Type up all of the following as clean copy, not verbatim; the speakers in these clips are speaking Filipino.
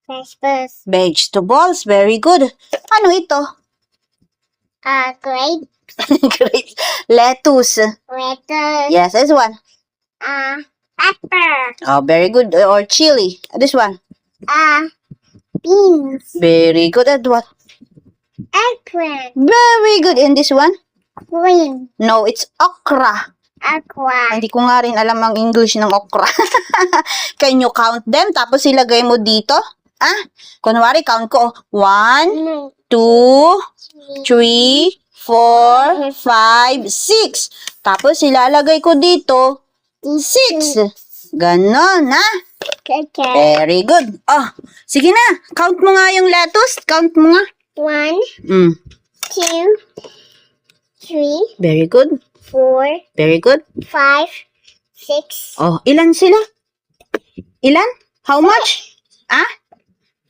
Vegetables. Vegetables. Very good. Ano ito? Grape. Great. Lettuce. Lettuce. Yes, this one. Pepper. Oh, very good. Or chili. This one. Beans. Very good. And what? Eggplant. Very good. And this one? Green. No, it's okra. Aqua. Hindi ko nga rin alam ang English ng okra. Can you count them? Tapos ilagay mo dito? Kunwari, count ko. 1, 2, 3, 4, 5, 6. Tapos ilalagay ko dito 6. Ganon, Okay. Very good. Oh, sige na. Count mo nga yung lettuce. Count mo nga. 1, 2, 3, Very good. 4, Very good. 5, 6. Oh, ilan sila? Ilan? How much?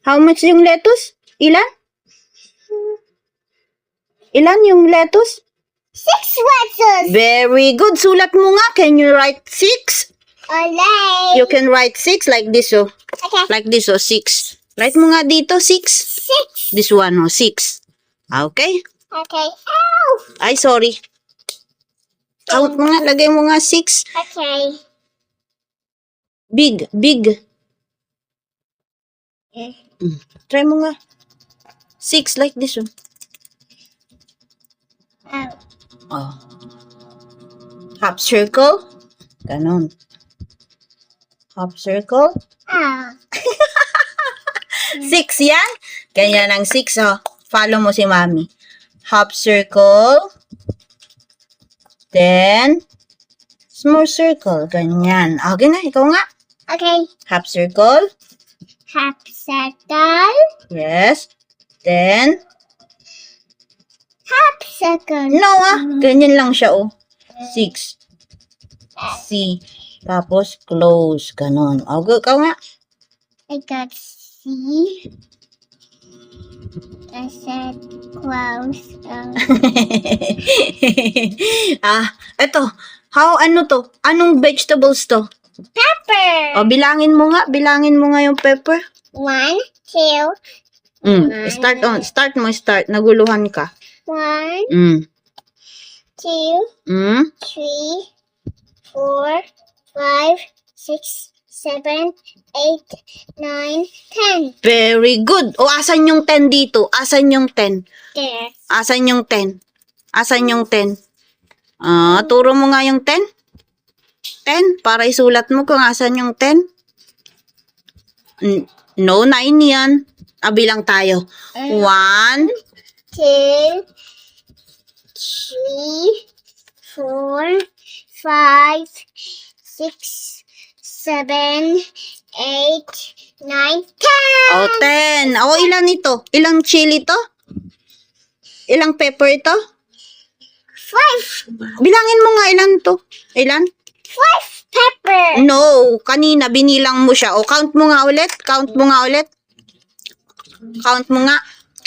How much yung lettuce? Ilan? Ilan yung lettuce? 6 lettuce. Very good. Sulat mo nga. Can you write 6? Olay. You can write 6 like this, oh. Okay. Like this, oh, 6. Write mo nga dito, 6. 6. This one, oh, 6. Okay? Okay. Ow. Ay, sorry. Count mo nga. Lagay mo nga 6. Okay. Big. Try mo nga. 6 like this, oh. Oh. Half circle. Ganon. Half circle. 6 yan. Ganyan ang 6, oh. Follow mo si Mami. Half circle. Then, small circle. Ganyan. Okay na, ikaw nga. Okay. Half circle. Half circle. Yes. Then, Half circle. no, ganyan lang siya, oh. 6. C. Tapos, close. Ganon. Okay, ikaw nga. I got C. I said close. Eto. Ano to? Anong vegetables to? Pepper. O, bilangin mo nga yung pepper. 1, 2, Start. Naguluhan ka. 1, 2, 3, 4, 5, 6, 7, 8, 9, 10. Very good. O, asan yung 10 dito? Asan yung 10? There. Asan yung 10? Asan yung 10? Turo mo nga yung 10. 10. Para isulat mo kung asan yung 10. No, 9 yan. Bilang tayo. 1, 2, 3, 4, 5, 6, 7, 8, 9, 10. O, 10. O, ilan ito? Ilang chili to? Ilang pepper ito? 5. Bilangin mo nga ilan to. Ilan? 5 pepper. No, kanina binilang mo siya. O, count mo nga ulit. Count mo nga.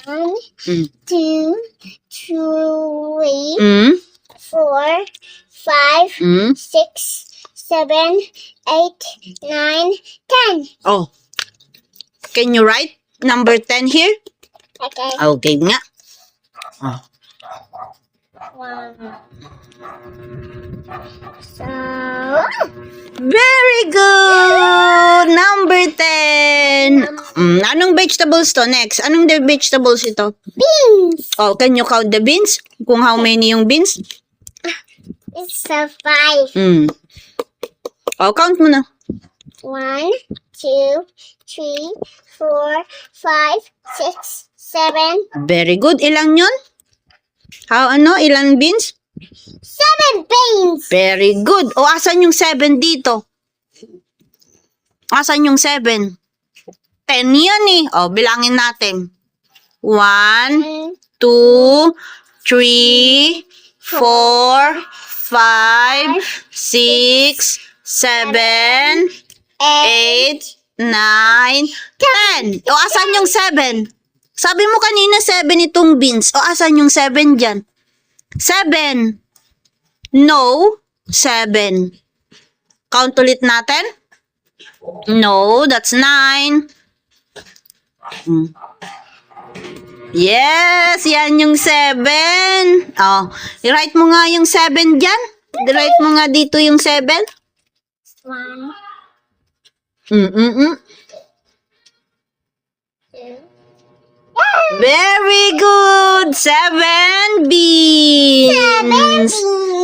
1, 2, 3, Mm. 4, 5, Mm. 6, 7, 8, 9, 10. Oh. Can you write number 10 here? Okay. Okay nga. So, Very good! Number 10. Anong vegetables to? Next. Anong vegetables ito? beans. Oh, can you count the beans? Kung how many yung beans? It's a 5. Oh, count mo na. 1, 2, 3, 4, 5, 6, 7. Very good. Ilan yun? Ilan beans? 7 beans. Very good. O, asan yung 7 dito? Asan yung 7? 10 yan eh. O, bilangin natin. 1, 2, 3, 4, 5, 6, 7, 8, 9, 10. O, asan yung 7? Sabi mo kanina 7 itong beans. O, asan yung 7 dyan? 7. No, 7. Count ulit natin. No, that's 9. Mm. Yes, yan yung 7. Oh, i-write mo nga yung 7 dyan. I-write mo nga dito yung 7. 1, Mm-mm-mm. 2. Very good! 7 beans!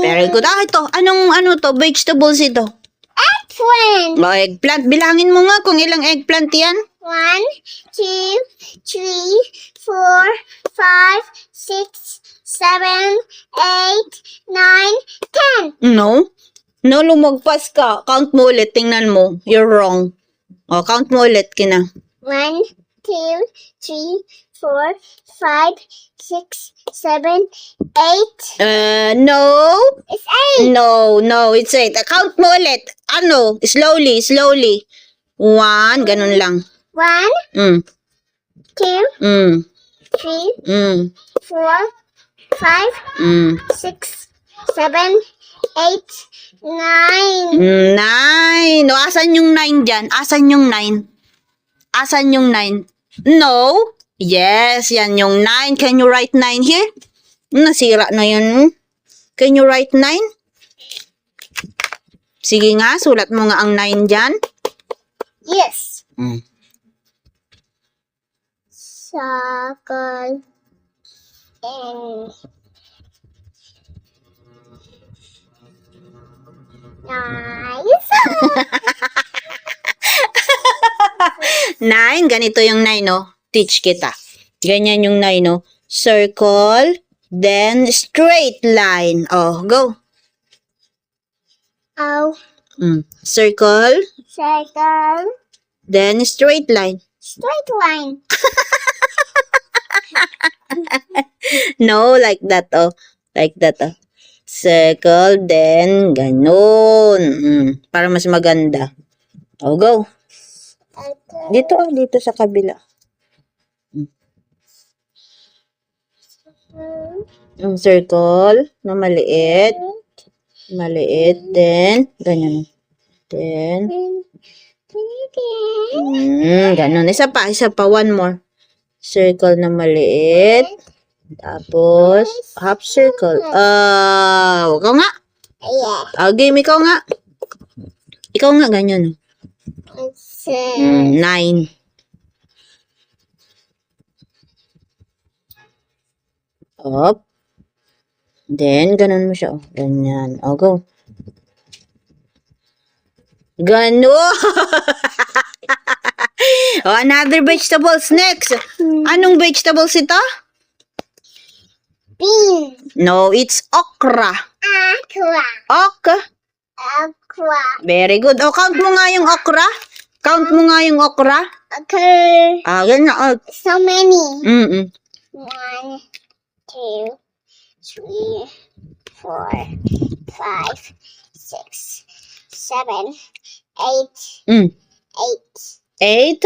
Very good. Ah, ito. Ano to? Vegetables ito. Eggplant. Oh, eggplant. Bilangin mo nga kung ilang eggplant yan. 1, 2, 3, 4, 5, 6, 7, 8, 9, 10. No? No, lumagpas ka. Count mo ulit. Tingnan mo. You're wrong. Oh, count mo ulit, Kina. 1, 2, 3, 4, 5, 6, 7, 8. No. It's 8. No, it's 8. Count mo ulit. Ano? Slowly. 1, ganun lang. 1, Mm. 2, Mm. 3, Mm. 4, 5, Mm. 6, 7, 8, 9. 9. No, asan yung 9 dyan? Asan yung 9? Asan yung 9? No. Yes, yan yung 9. Can you write 9 here? Nasira na yan. Can you write 9? Sige nga, sulat mo nga ang 9 dyan. Yes. Mm. Circle and nice. 9, ganito yung 9, no? Teach kita. Ganyan yung 9, no? Circle, then straight line. Oh, go. Oh, Circle, circle, then straight line. straight line. No, like that, oh. Like that, oh. Circle, then ganon. Para mas maganda. Oh, go. Circle, Dito, dito sa kabila. Circle na maliit. Maliit, then ganyan. Then, ganon. Isa pa, one more. Circle na maliit. Tapos, half circle. Ikaw nga. Yeah. Game, ikaw nga. Ikaw nga, ganyan. It's 9. Up. Then, ganun mo siya. Oh. Ganyan. Oh, go. Ganon. Oh, another vegetables next. Anong vegetables ito? bean. No, it's okra. Aqua. Okra. Aqua. Very good. Oh, count mo nga yung okra. Count mo nga yung okra. Okay. Ganyan. Oh. So many. 1, 2, 3, 4, 5, 6, 7, 8, 8, 8.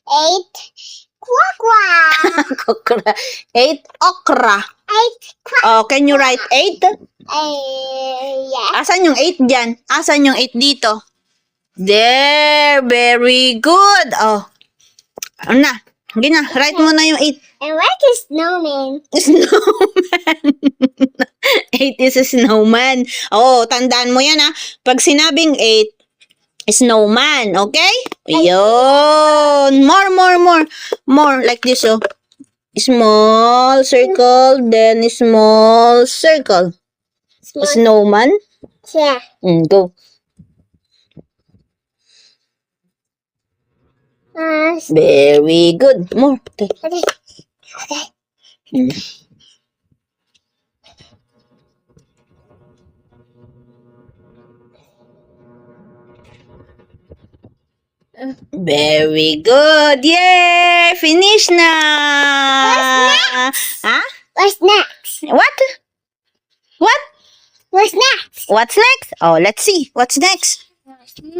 8, Quack. Okra. 8 okra. 8 quack. Oh, can you write 8? Yeah. Asan yung 8 dyan? Asan yung 8 dito? There. Very good. Oh. Ano na? Hindi na. Write mo na yung 8. And what is snowman? Snowman. 8 is a snowman. Oh, tandaan mo yan, ha. Pag sinabing 8, snowman. Okay? Yun. More. Like this, oh. Small circle, then small circle. Snowman. Yeah. Go. Very good. More. Okay. Okay. Very good. Yay! Finish na. Huh? What's next? What? What's next? What's next? Oh, let's see. What's next?